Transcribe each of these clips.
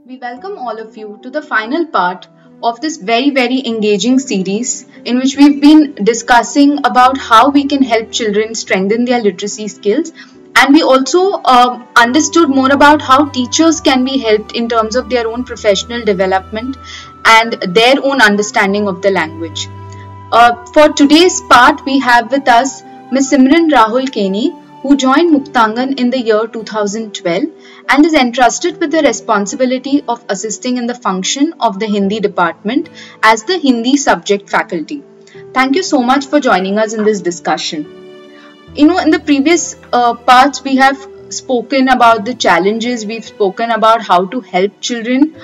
We welcome all of you to the final part of this very engaging series in which we've been discussing about how we can help children strengthen their literacy skills, and we also understood more about how teachers can be helped in terms of their own professional development and their own understanding of the language. For today's part, we have with us Ms. Simran Rahul Keni, who joined Muktangan in the year 2012 and is entrusted with the responsibility of assisting in the function of the Hindi department as the Hindi subject faculty. Thank you so much for joining us in this discussion. In the previous parts, we have spoken about the challenges, we've spoken about how to help children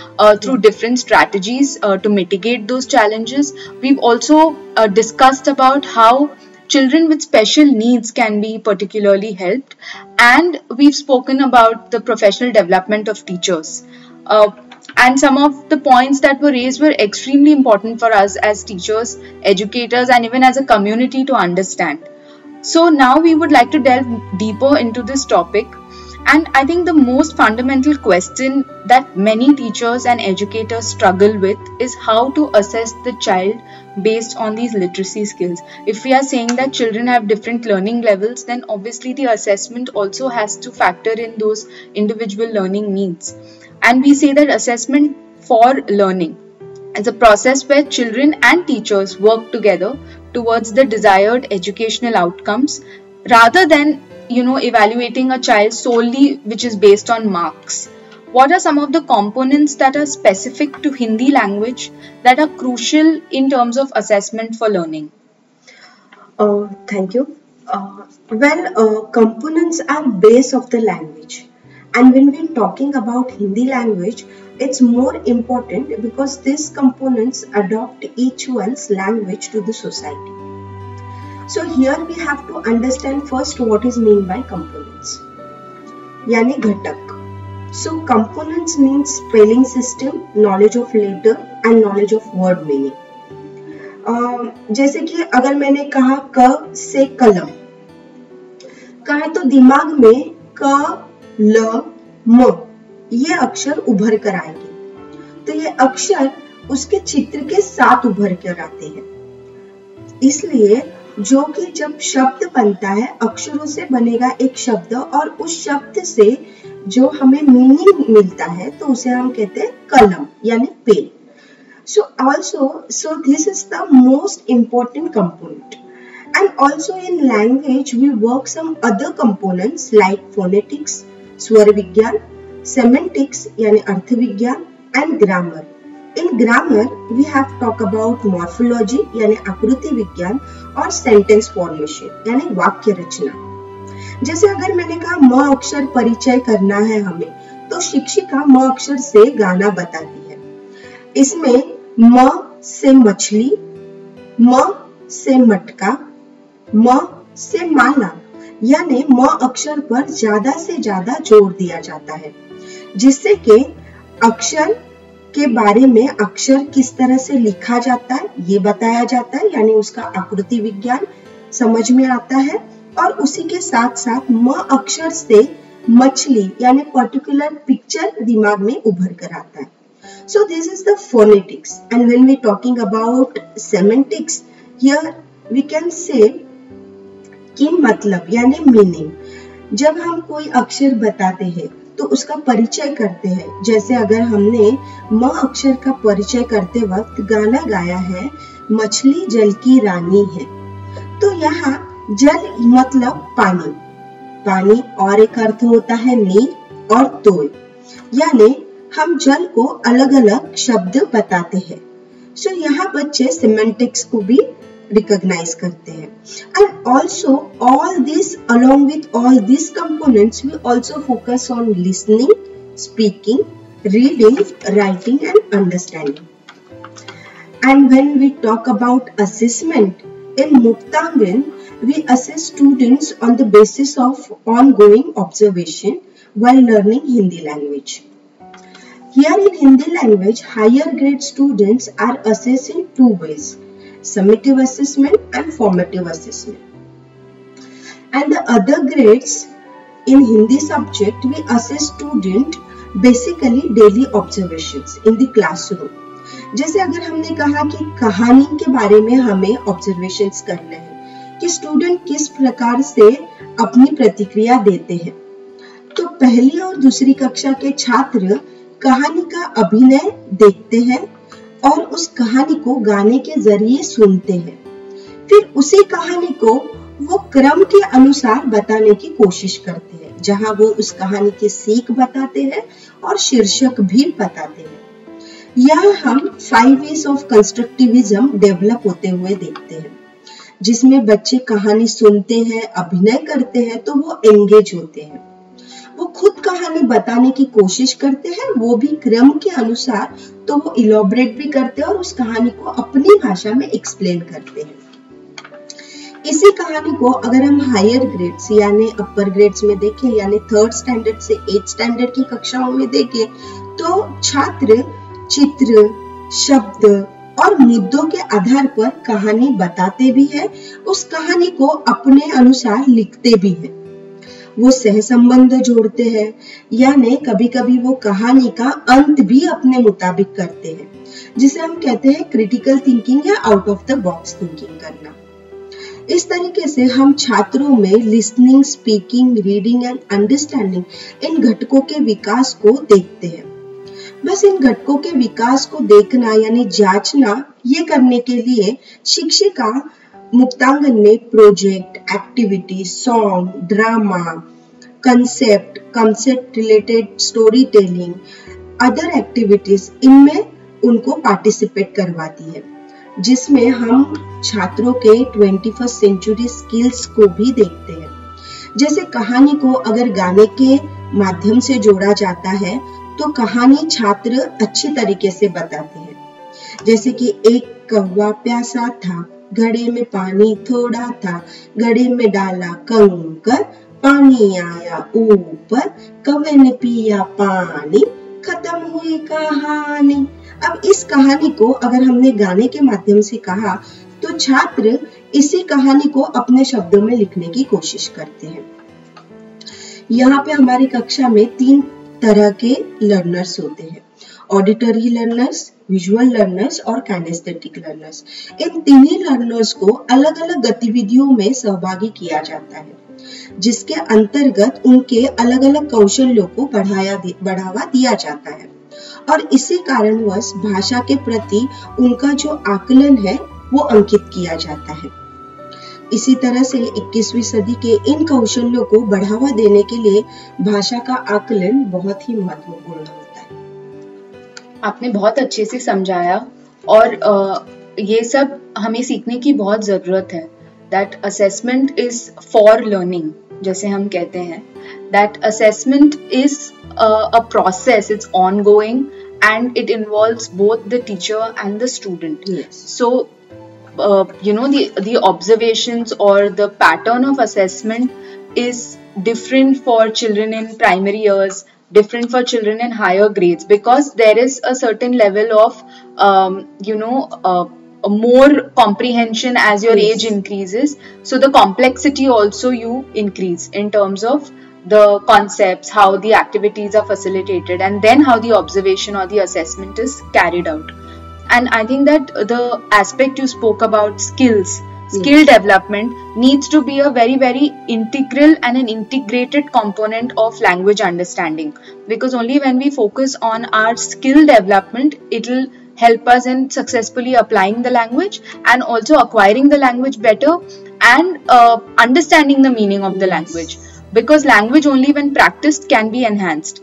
through different strategies to mitigate those challenges. We've also discussed about how children with special needs can be particularly helped, and we've spoken about the professional development of teachers. And some of the points that were raised were extremely important for us as teachers, educators, and even as a community to understand. So now we would like to delve deeper into this topic, and I think the most fundamental question that many teachers and educators struggle with is how to assess the child based on these literacy skills. If we are saying that children have different learning levels, then obviously the assessment also has to factor in those individual learning needs. And we say that assessment for learning is a process where children and teachers work together towards the desired educational outcomes rather than evaluating a child solely which is based on marks. What are some of the components that are specific to Hindi language that are crucial in terms of assessment for learning? Thank you. Components are base of the language, and when we're talking about Hindi language, it's more important because these components adopt each one's language to the society. So here we have to understand first what is meant by components. Yani ghatak. So components means spelling system, knowledge of letter and knowledge of word meaning. जैसे कि अगर मैंने कहा क से कलम, का है तो दिमाग में क, ल, म ये अक्षर उभर कर आएंगे, तो ये अक्षर उसके चित्र के साथ उभर कर आते हैं। इसलिए जो कि जब शब्द बनता है, अक्षरों से बनेगा एक शब्द और उस शब्द से जो हमें मीनिंग मिलता है तो उसे हम कहते हैं कलम यानी pen. So this is the most important component. And also in language we work some other components like phonetics, स्वर विज्ञान, semantics यानी अर्थ विज्ञान and grammar. In grammar, we have talk about morphology यानी आकृति विज्ञान और sentence formation यानी वाक्य रचना। जैसे अगर मैंने कहा म अक्षर परिचय करना है हमें, तो शिक्षिका म अक्षर से गाना बताती है। इसमें म से मछली, म से मटका, म से माला यानी म अक्षर पर ज्यादा से ज्यादा जोर दिया जाता है, जिससे कि अक्षर के बारे में अक्षर किस तरह से लिखा जाता है ये बताया जाता है, यानी उसका आकृति विज्ञान समझ में आता है। और उसी के साथ साथ म अक्षर से मछली यानी पर्टिकुलर पिक्चर दिमाग में उभर कर आता है। So this is the phonetics, and when we talking about semantics, here we can say कि मतलब यानी मीनिंग। जब हम कोई अक्षर बताते हैं तो उसका परिचय करते हैं, जैसे अगर हमने म अक्षर का परिचय करते वक्त गाना गाया है मछली जल की रानी है, तो यहाँ जल मतलब पानी, पानी और एक अर्थ होता है नील और तोय, यानी हम जल को अलग अलग शब्द बताते हैं। सो यहाँ बच्चे सिमेंटिक्स को भी रिकॉग्नाइज करते हैं। And also all this along with all these components we also focus on listening, speaking, reading, writing and understanding. And when we talk about assessment in Muktangan, we assess students on the basis of ongoing observation while learning Hindi language. Here in Hindi language, higher grade students are assessed in two ways: summative assessment and formative assessment. And the other grades in Hindi subject, we assess student basically daily observations in the classroom. जैसे अगर हमने कहा कि कहानी के बारे में हमें ऑब्जर्वेशंस करने हैं कि स्टूडेंट किस प्रकार से अपनी प्रतिक्रिया देते हैं, तो पहली और दूसरी कक्षा के छात्र कहानी का अभिनय देखते हैं और उस कहानी को गाने के जरिए सुनते हैं। फिर उसी कहानी को वो क्रम के अनुसार बताने की कोशिश करते हैं, जहां वो उस कहानी की सीख बताते हैं और शीर्षक भी बताते हैं। यहाँ हम 5 ways ऑफ कंस्ट्रक्टिविज्म डेवलप होते हुए देखते हैं, जिसमें बच्चे कहानी सुनते हैं, अभिनय करते हैं, तो वो एंगेज होते हैं। वो खुद कहानी बताने की कोशिश करते हैं, वो भी क्रम के अनुसार, तो वो इलॉबरेट भी करते हैं और उस कहानी को अपनी भाषा में एक्सप्लेन करते हैं। इसी कहानी को अगर हम हायर ग्रेड्स यानी अपर ग्रेड्स में देखें, यानी 3rd स्टैंडर्ड से 8th स्टैंडर्ड की कक्षाओं में देखें, तो छात्र चित्र, शब्द और मुद्दों के आधार पर कहानी बताते भी हैं, उस कहानी को अपने अनुसार लिखते भी हैं। वो सहसंबंध जोड़ते हैं, यानी कभी कभी वो कहानी का अंत भी अपने मुताबिक करते हैं, जिसे हम कहते हैं क्रिटिकल थिंकिंग या out of the box thinking करना। इस तरीके से हम छात्रों में listening, speaking, reading and understanding in घटकों के विकास को देखते हैं। बस इन घटकों के विकास को देखना यानी जांचना, ये करने के लिए शिक्षिका मुक्तांगन में project, activity, song, drama, concept related story telling, other activities, इनमें उनको पार्टिसिपेट करवाती है, जिसमें हम छात्रों के 21st सेंचुरी स्किल्स को भी देखते हैं। जैसे कहानी को अगर गाने के माध्यम से जोड़ा जाता है, तो कहानी छात्र अच्छी तरीके से बताते हैं। जैसे कि एक कौवा प्यासा था, घड़े में पानी थोड़ा था, घड़े में डाला कंकर, पानी आया ऊपर, कौवे ने पिया पानी, खत्म हुई कहानी। अब इस कहानी को अगर हमने गाने के माध्यम से कहा, तो छात्र इसी कहानी को अपने शब्दों में लिखने की कोशिश करते हैं। यहाँ पे हमारी कक्षा में 3 तरह के लर्नर्स होते हैं, ऑडिटरी लर्नर्स, विजुअल लर्नर्स और काइनेस्थेटिक लर्नर्स। इन तीनों लर्नर्स को अलग अलग गतिविधियों में सहभागी किया जाता है, जिसके अंतर्गत उनके अलग अलग कौशल्यों को बढ़ावा दिया जाता है और इसी कारणवश भाषा के प्रति उनका जो आकलन है वो अंकित किया जाता है। इसी तरह से 21वीं सदी के इन कौशल्यों को बढ़ावा देने के लिए भाषा का आकलन बहुत ही महत्वपूर्ण होता है। आपने बहुत अच्छे से समझाया और ये सब हमें सीखने की बहुत जरूरत है। That assessment is for learning, जैसे हम कहते हैं, that assessment is a process, it's ongoing and it involves both the teacher and the student. Yes. So the observations or the pattern of assessment is different for children in primary years, different for children in higher grades, because there is a certain level of more comprehension as your age increases, so the complexity also you increase in terms of the concepts, how the activities are facilitated, and then how the observation or the assessment is carried out. And I think that the aspect you spoke about, skill development, needs to be a very, very integral and an integrated component of language understanding, because only when we focus on our skill development, it will help us in successfully applying the language and also acquiring the language better and understanding the meaning of the language, because language only when practiced can be enhanced,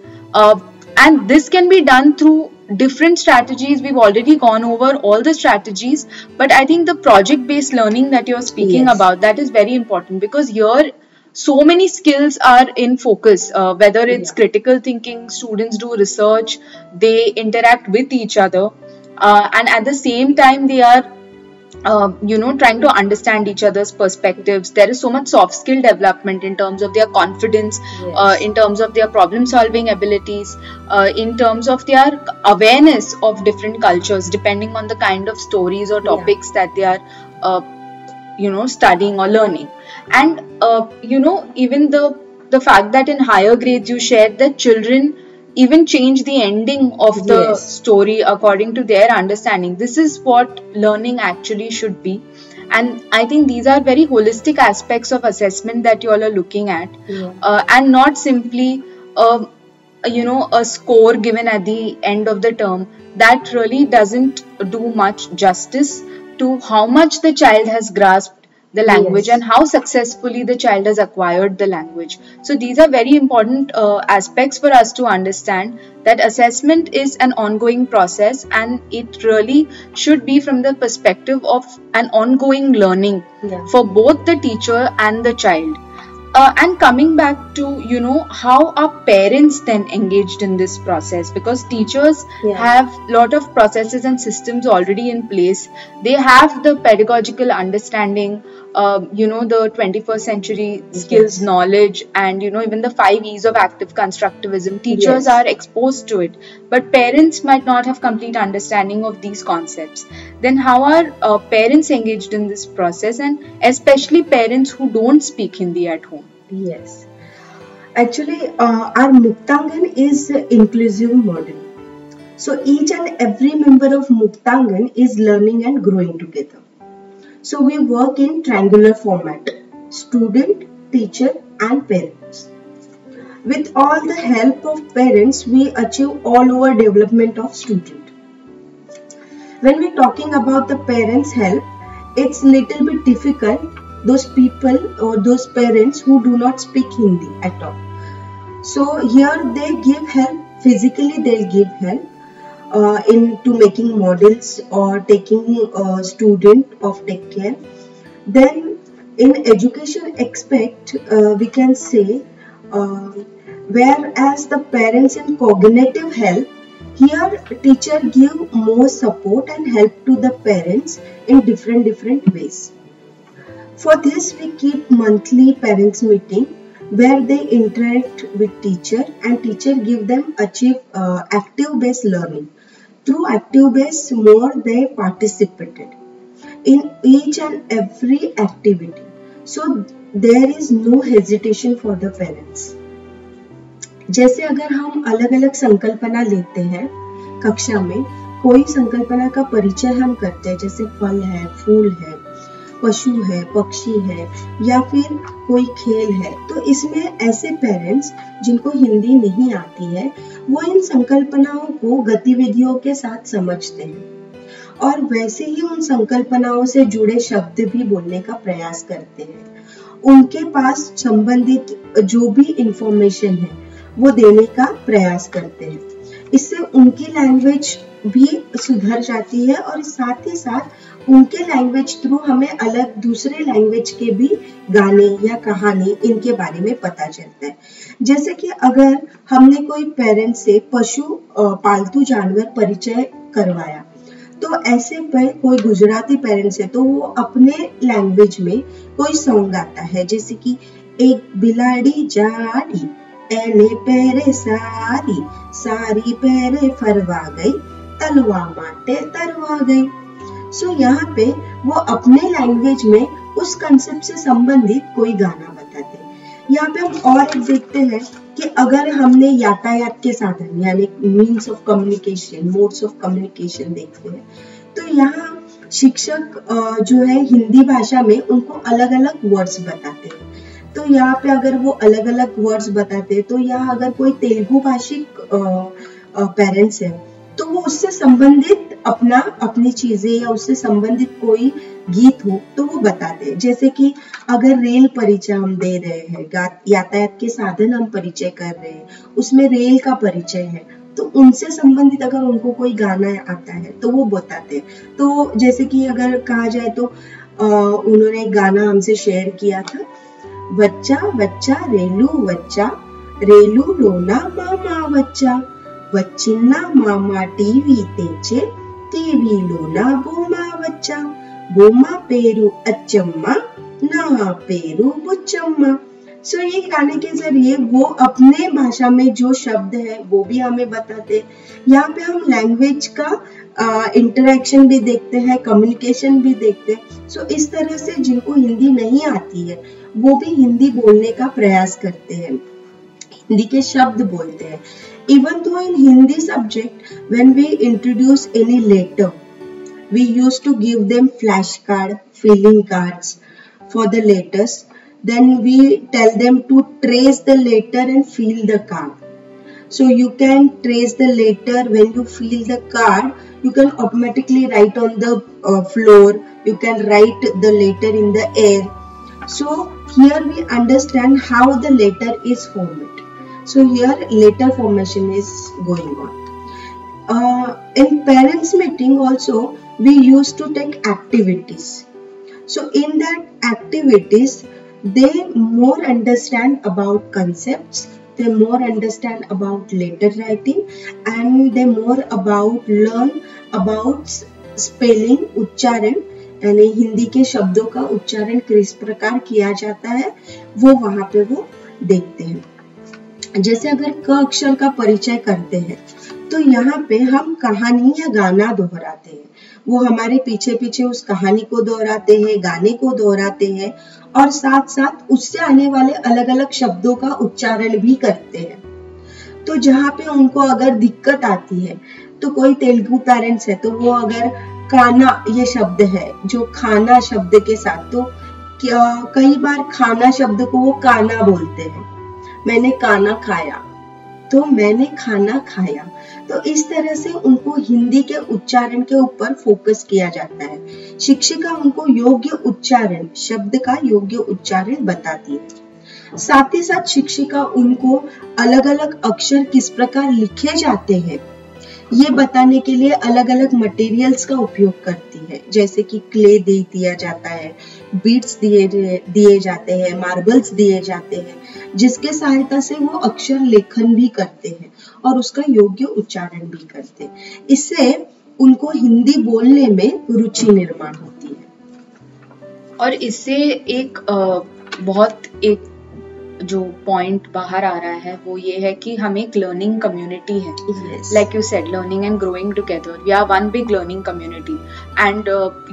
and this can be done through different strategies. We've already gone over all the strategies, but I think the project based learning that you're speaking about, that is very important, because here so many skills are in focus, whether it's critical thinking, students do research, they interact with each other, and at the same time they are trying to understand each other's perspectives. There is so much soft skill development in terms of their confidence, in terms of their problem solving abilities, in terms of their awareness of different cultures, depending on the kind of stories or topics that they are studying or learning. And even the fact that in higher grades you shared that children even change the ending of the Yes. story according to their understanding. This is what learning actually should be. And I think these are very holistic aspects of assessment that you all are looking at, Yeah. and not simply a score given at the end of the term. That really doesn't do much justice to how much the child has grasped the language Yes. and how successfully the child has acquired the language. So these are very important aspects for us to understand, that assessment is an ongoing process, and it really should be from the perspective of an ongoing learning Yeah. for both the teacher and the child. And coming back to, how are parents then engaged in this process? Because teachers Yeah. have lot of processes and systems already in place. They have the pedagogical understanding, the 21st century skills, Yes. knowledge, and, even the 5 E's of active constructivism. Teachers Yes. are exposed to it, but parents might not have complete understanding of these concepts. Then how are parents engaged in this process, and especially parents who don't speak Hindi at home? Yes. Actually, our Muktangan is an inclusive model. So each and every member of Muktangan is learning and growing together. So we work in triangular format: student, teacher, and parents. With all the help of parents, we achieve all over development of student. When we're talking about the parents' help, it's little bit difficult. Those people or those parents who do not speak Hindi at all. So here they give help. Physically, they'll give help into making models or taking a student of take care. Then in education aspect, we can say, whereas the parents in cognitive help, here teacher give more support and help to the parents in different ways. For this, we keep monthly parents meeting where they interact with teacher, and teacher give them achieve active based learning. Through active based, more they participated in each and every activity. So there is no hesitation for the parents. जैसे अगर हम अलग अलग संकल्पना लेते हैं कक्षा में, कोई संकल्पना का परिचय हम करते हैं, जैसे फल है, फूल है, पशु है, पक्षी है, या फिर कोई खेल है, तो इसमें ऐसे पेरेंट्स जिनको हिंदी नहीं आती है, वो इन संकल्पनाओं को गतिविधियों के साथ समझते हैं और वैसे ही उन संकल्पनाओं से जुड़े शब्द भी बोलने का प्रयास करते हैं। उनके पास संबंधित जो भी इंफॉर्मेशन है वो देने का प्रयास करते हैं। इससे उनकी लैंग्वेज भी सुधर जाती है और साथ ही साथ उनके लैंग्वेज थ्रू हमें अलग दूसरे लैंग्वेज के भी गाने या कहानी इनके बारे में पता चलता है। जैसे कि अगर हमने कोई पेरेंट से पशु पालतू जानवर परिचय करवाया, तो ऐसे पर कोई गुजराती पेरेंट्स है तो वो अपने लैंग्वेज में कोई सॉन्ग गाता है, जैसे कि एक बिलाड़ी जाड़ी एने पैरे सारी, सारी पैरे फरवा गई, तलवा माटे तरवा गई। सो यहाँ पे वो अपने लैंग्वेज में उस कंसेप्ट से संबंधित कोई गाना बताते हैं। यहाँ पे हम और एक देखते हैं कि अगर हमने यातायात के साधन यानी means of communication, modes of communication देखते हैं, तो यहाँ शिक्षक जो है हिंदी भाषा में उनको अलग अलग वर्ड्स बताते हैं। तो यहाँ पे अगर वो अलग अलग वर्ड्स बताते हैं, तो यहाँ अगर कोई तेलुगु भाषिक पेरेंट्स है तो वो उससे संबंधित अपनी चीजें या उससे संबंधित कोई गीत हो तो वो बताते हैं। जैसे कि अगर रेल परिचय हम दे रहे हैं, यातायात के साधन हम परिचय कर रहे हैं, उसमें रेल का परिचय है, तो उनसे संबंधित अगर उनको कोई गाना आता है तो वो बताते हैं। तो जैसे कि अगर कहा जाए तो उन्होंने एक गाना हमसे शेयर किया था, बच्चा बच्चा रेलू बच्चा, रेलू लोना मामा बच्चा, వచ్చిన మామ టీవీ తెచ్చే, టీవీ లోన బొమ్మ వచ్చా, బొమ్మ పేరు అచ్చమ్మ, నా పేరు బుచ్చమ్మ। सो ये गाने के जरिए वो अपने भाषा में जो शब्द है वो भी हमें बताते हैं। यहाँ पे हम लैंग्वेज का इंटरेक्शन भी देखते हैं, कम्युनिकेशन भी देखते हैं। सो इस तरह से जिनको हिंदी नहीं आती है वो भी हिंदी बोलने का प्रयास करते हैं। हिंदी के शब्द बोलते हैं. Even though in Hindi subject, when we introduce any letter, we used to give them flashcard, feeling cards for the letters. Then we tell them to trace the letter and feel the card. So you can trace the letter. When you feel the card, you can automatically write on the floor. You can write the letter in the air. So here we understand how the letter is formed. So here letter formation is going on. In parents meeting also we used to take activities. So in that activities they more understand about concepts, they more understand about letter writing, and they more about learn about spelling, उच्चारण, यानी हिंदी के शब्दों का उच्चारण किस प्रकार किया जाता है वो वहाँ पे वो देखते हैं. जैसे अगर क अक्षर का परिचय करते हैं तो यहाँ पे हम कहानी या गाना दोहराते हैं. वो हमारे पीछे पीछे उस कहानी को दोहराते हैं, गाने को दोहराते हैं और साथ साथ उससे आने वाले अलग अलग शब्दों का उच्चारण भी करते हैं. तो जहाँ पे उनको अगर दिक्कत आती है, तो कोई तेलुगु पेरेंट्स है तो वो अगर काना ये शब्द है जो खाना शब्द के साथ, तो कई बार खाना शब्द को वो काना बोलते हैं. मैंने काना खाया तो मैंने खाना खाया. तो इस तरह से उनको हिंदी के उच्चारण के ऊपर फोकस किया जाता है. शिक्षिका उनको योग्य उच्चारण, शब्द का योग्य उच्चारण बताती है. साथ ही साथ शिक्षिका उनको अलग अलग अक्षर किस प्रकार लिखे जाते हैं ये बताने के लिए अलग अलग मटेरियल्स का उपयोग करती है. जैसे कि क्ले दे दिया जाता है, बीड्स दिए जाते हैं, मार्बल्स दिए जाते हैं, जिसके सहायता से वो अक्षर लेखन भी करते हैं और उसका योग्य उच्चारण भी करते हैं. इससे उनको हिंदी बोलने में रुचि निर्माण होती है. और इससे एक बहुत एक जो पॉइंट बाहर आ रहा है वो ये है कि हम एक लर्निंग कम्युनिटी है. Like you said, learning and growing together, we are one big learning community. And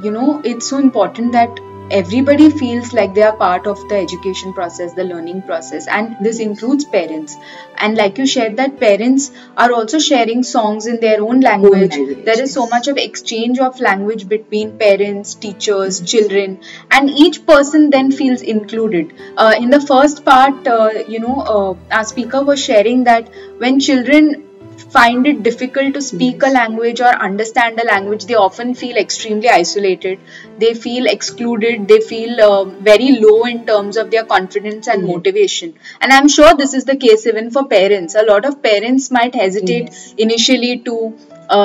you know it's so important that everybody feels like they are part of the education process, the learning process, and this includes parents. And like you shared that parents are also sharing songs in their own language. There is so much of exchange of language between parents, teachers, children, and each person then feels included. In the first part, our speaker was sharing that when children find it difficult to speak a language or understand a language, they often feel extremely isolated, they feel excluded, they feel very low in terms of their confidence and motivation. And I'm sure this is the case even for parents. A lot of parents might hesitate initially to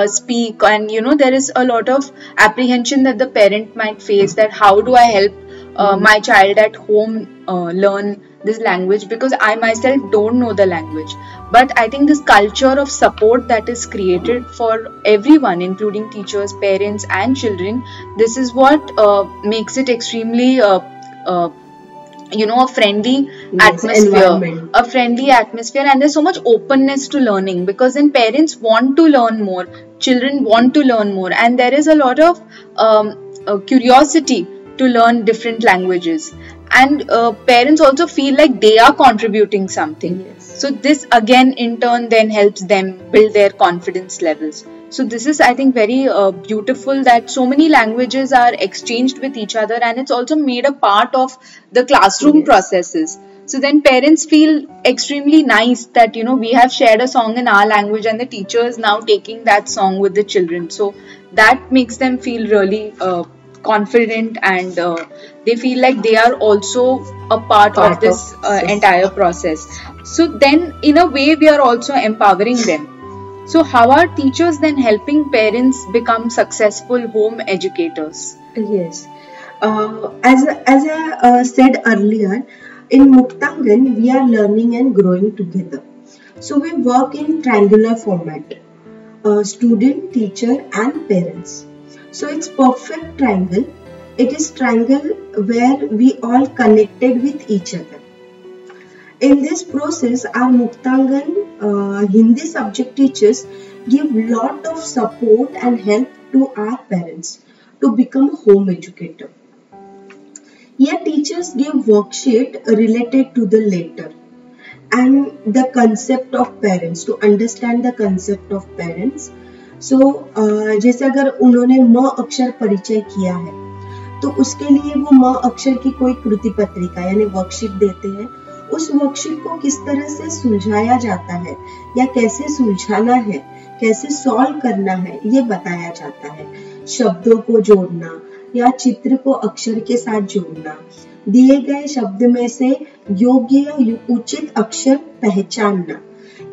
speak, and there is a lot of apprehension that the parent might face, that how do I help my child at home learn this language, because I myself don't know the language. But I think this culture of support that is created for everyone, including teachers, parents and children, this is what makes it extremely a friendly atmosphere, a friendly atmosphere, and there's so much openness to learning, because then parents want to learn more, children want to learn more, and there is a lot of curiosity to learn different languages, and parents also feel like they are contributing something. So this again in turn then helps them build their confidence levels. So this is, I think, very beautiful that so many languages are exchanged with each other, and it's also made a part of the classroom processes. So then parents feel extremely nice that we have shared a song in our language and the teacher is now taking that song with the children. So that makes them feel really confident, and they feel like they are also a part of this entire process. So then in a way we are also empowering them. So how are teachers then helping parents become successful home educators? Yes, as I said earlier, in Muktangan we are learning and growing together. So we work in triangular format, student, teacher and parents. So it's perfect triangle. It is triangle where we all connected with each other. In this process, our Muktangan Hindi subject teachers give lot of support and help to our parents to become home educator. Here teachers give worksheet related to the letter, and the concept of parents, to understand the concept of parents. So जैसे अगर उन्होंने म अक्षर परिचय किया है तो उसके लिए वो म अक्षर की कोई कृति पत्रिका यानी वर्कशीट देते हैं। उस वर्कशीट को किस तरह से सुलझाया जाता है या कैसे सुलझाना है, कैसे सॉल्व करना है, ये बताया जाता है। शब्दों को जोड़ना या चित्र को अक्षर के साथ जोड़ना, दिए गए शब्द में से योग्य या उचित अक्षर पहचानना,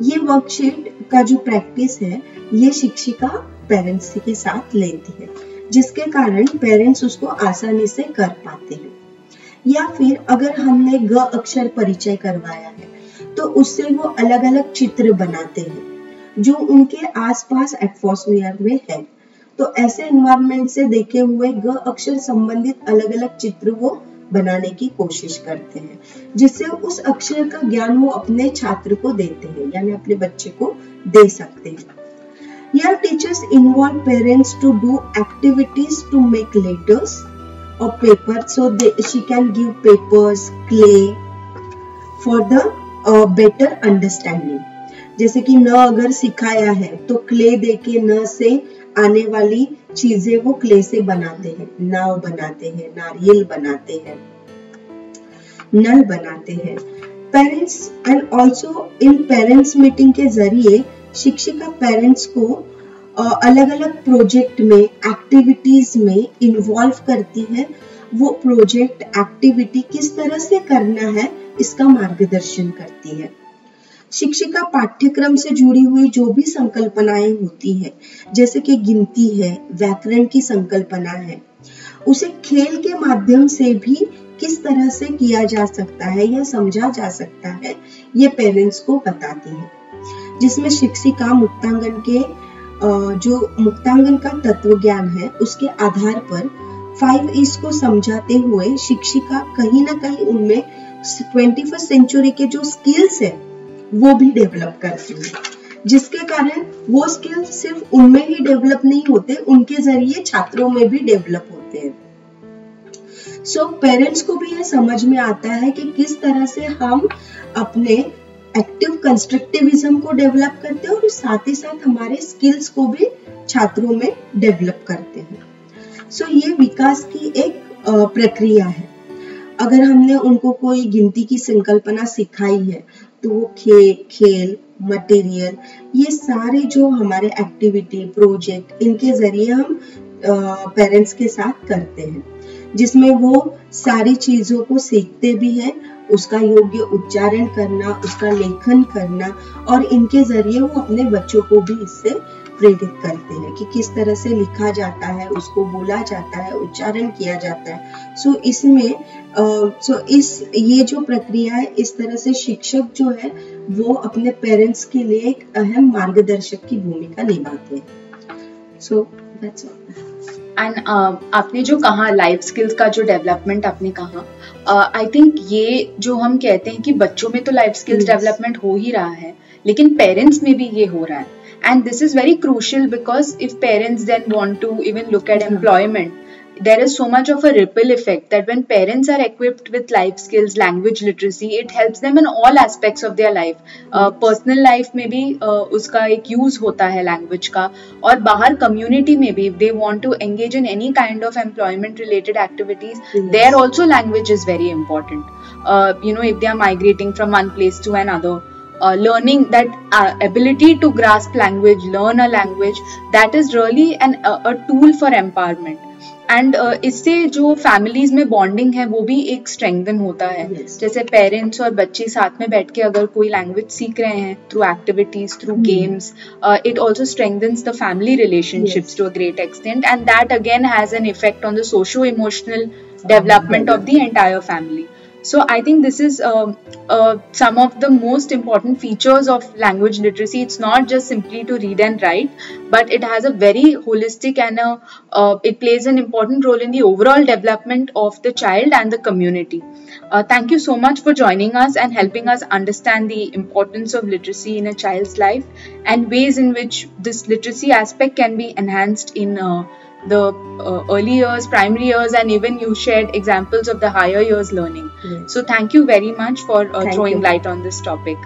ये वर्कशीट का जो प्रैक्टिस है ये शिक्षिका पेरेंट्स के साथ लेती है, जिसके कारण पेरेंट्स उसको आसानी से कर पाते हैं। या फिर अगर हमने ग अक्षर परिचय करवाया है तो उससे वो अलग अलग चित्र बनाते हैं जो उनके आसपास एटमॉस्फेयर में है। तो ऐसे एनवायरनमेंट से देखे हुए ग अक्षर संबंधित अलग अलग चित्र वो बनाने की कोशिश करते हैं, जिससे उस अक्षर का ज्ञान वो अपने छात्र को देते हैं यानी अपने बच्चे को दे सकते हैं। Here teachers involve parents to do activities to make letters or paper, so she can give papers, clay for the better understanding. जैसे कि न अगर सिखाया है तो क्ले देके न से आने वाली चीजें वो क्ले से बनाते हैं, नाव बनाते हैं, नारियल बनाते हैं, नल बनाते हैं। Parents and also in parents meeting के जरिए शिक्षिका पेरेंट्स को अलग अलग प्रोजेक्ट में, एक्टिविटीज में इन्वॉल्व करती है। वो प्रोजेक्ट एक्टिविटी किस तरह से करना है इसका मार्गदर्शन करती है। शिक्षिका पाठ्यक्रम से जुड़ी हुई जो भी संकल्पनाएं होती है, जैसे कि गिनती है, व्याकरण की संकल्पना है, उसे खेल के माध्यम से भी किस तरह से किया जा सकता है या समझा जा सकता है, ये पेरेंट्स को बताती है। जिसमें शिक्षिका मुक्तांगन के जो मुक्तांगन का तत्व ज्ञान है उसके आधार पर 5 E's को समझाते हुए शिक्षिका कहीं ना कहीं उनमें 21st सेंचुरी के जो स्किल्स है वो भी डेवलप करती है, जिसके कारण वो स्किल्स सिर्फ उनमें ही डेवलप नहीं होते, उनके जरिए छात्रों में भी डेवलप होते हैं। सो पेरेंट्स को भी ये समझ में आता है कि किस तरह से हम अपने एक्टिव कंस्ट्रक्टिविज्म को डेवलप करते हैं और साथ ही साथ हमारे स्किल्स को भी छात्रों में डेवलप करते हैं। सो ये विकास की एक प्रक्रिया है। अगर हमने उनको कोई गिनती की संकल्पना सिखाई है तो वो खेल, मटेरियल, ये सारे जो हमारे एक्टिविटी, प्रोजेक्ट, इनके जरिए हम पेरेंट्स के साथ करते हैं, जिसमें वो सारी चीजों को सीखते भी हैं, उसका योग्य उच्चारण करना, उसका लेखन करना, और इनके जरिए वो अपने बच्चों को भी इससे प्रेरित करते हैं कि किस तरह से लिखा जाता है, उसको बोला जाता है, उच्चारण किया जाता है। सो इसमें ये जो प्रक्रिया है, इस तरह से शिक्षक जो है वो अपने पेरेंट्स के लिए एक अहम मार्गदर्शक की भूमिका निभाते हैं। So that's all. एंड आपने जो कहा लाइफ स्किल्स का जो डेवलपमेंट आपने कहा, आई थिंक ये जो हम कहते हैं कि बच्चों में तो लाइफ स्किल्स डेवलपमेंट हो ही रहा है, लेकिन पेरेंट्स में भी ये हो रहा है। And this is very crucial because if parents then want to even look at employment, there is so much of a ripple effect that when parents are equipped with life skills, language literacy, it helps them in all aspects of their life. Personal life में भी उसका एक use होता है language का, और बाहर community में भी if they want to engage in any kind of employment related activities, there also language is very important. If they are migrating from one place to another, learning that ability to grasp language, learn a language, that is really a tool for empowerment. And इससे जो families में bonding है वो भी एक strengthen होता है। जैसे parents और बच्चे साथ में बैठ के अगर कोई language सीख रहे हैं through activities, through games, it also strengthens the family relationships to a great extent, and that again has an effect on the socio-emotional development of the entire family. So I think this is some of the most important features of language literacy. It's not just simply to read and write, but it has a very holistic and it plays an important role in the overall development of the child and the community. Thank you so much for joining us and helping us understand the importance of literacy in a child's life and ways in which this literacy aspect can be enhanced in the early years, primary years, and even you shared examples of the higher years learning. Yes. So thank you very much for Thank throwing you. light on this topic.